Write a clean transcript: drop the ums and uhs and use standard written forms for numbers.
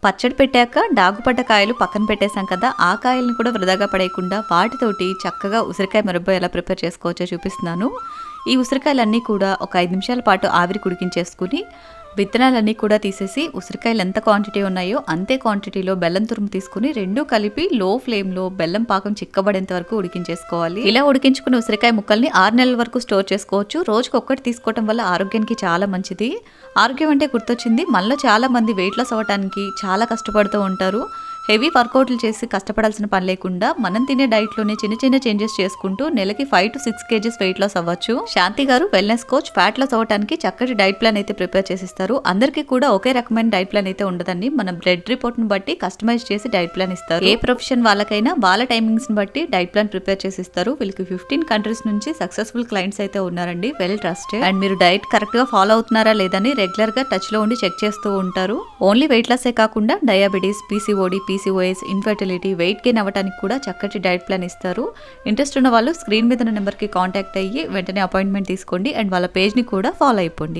పచ్చడి పెట్టాక డాగుపడ్డ కాయలు పక్కన పెట్టేశాం కదా, ఆ కాయల్ని కూడా వృధాగా పడేయకుండా వాటితోటి చక్కగా ఉసిరికాయ మిరప ఎలా ప్రిపేర్ చేసుకోవచ్చో చూపిస్తున్నాను. ఈ ఉసిరికాయలన్నీ కూడా ఒక 5 నిమిషాల పాటు ఆవిరి కుడికించేసుకుని విత్తనాలన్నీ కూడా తీసేసి ఉసిరికాయలు ఎంత క్వాంటిటీ ఉన్నాయో అంతే క్వాంటిటీలో బెల్లం తురుము తీసుకుని రెండూ కలిపి లో ఫ్లేమ్లో బెల్లం పాకం చిక్కబడేంత వరకు ఉడికించేసుకోవాలి. ఇలా ఉడికించుకున్న ఉసిరికాయ ముక్కల్ని 6 నెలల వరకు స్టోర్ చేసుకోవచ్చు. రోజుకి ఒక్కటి తీసుకోవడం వల్ల ఆరోగ్యానికి చాలా మంచిది. ఆరోగ్యం అంటే గుర్తొచ్చింది, మనలో చాలా మంది వెయిట్ లాస్ అవ్వడానికి చాలా కష్టపడుతూ ఉంటారు. హెవీ వర్కౌట్లు చేసి కష్టపడాల్సిన పని లేకుండా మనం తినే డైట్లోనే చిన్న చిన్న చేంజెస్ చేసుకుంటూ నెలకి 5 to 6 kgs వెయిట్ లాస్ అవ్వచ్చు. శాంతి గారు వెల్నెస్ కోచ్, ఫ్యాట్ లాస్ అవ్వడానికి చక్కటి డైట్ ప్లాన్ అయితే ప్రిపేర్ చేసిస్తారు. అందరికీ కూడా ఒకే రకమైన డైట్ ప్లాన్ అయితే ఉండదండి. మన బ్లడ్ రిపోర్ట్ ని బట్టి కస్టమైజ్ చేసి డైట్ ప్లాన్ ఇస్తారు. ఏ ప్రొఫెషన్ వాళ్ళకైనా వాళ్ళ టైమింగ్స్ ని బట్టి డైట్ ప్లాన్ ప్రిపేర్ చేసి ఇస్తారు. వీళ్ళకి 15 కంట్రీస్ నుంచి సక్సెస్ఫుల్ క్లయింట్స్ అయితే ఉన్నారండి, వెల్ ట్రస్టెడ్. అండ్ మీరు డైట్ కరెక్ట్ గా ఫాలో అవుతున్నారా లేదని రెగ్యులర్ గా టచ్ లో ఉండి చెక్ చేస్తూ ఉంటారు. ఓన్లీ వెయిట్ లాసే కాకుండా diabetes, PCOD, PCOS, infertility, weight gain అవ్వడానికి కూడా చక్కటి డైట్ ప్లాన్ ఇస్తారు. ఇంట్రెస్ట్ ఉన్న వాళ్ళు స్క్రీన్ మీద ఉన్న నెంబర్కి కాంటాక్ట్ అయ్యి వెంటనే అపాయింట్మెంట్ తీసుకోండి అండ్ వాళ్ళ పేజ్ని కూడా ఫాలో అయిపోండి.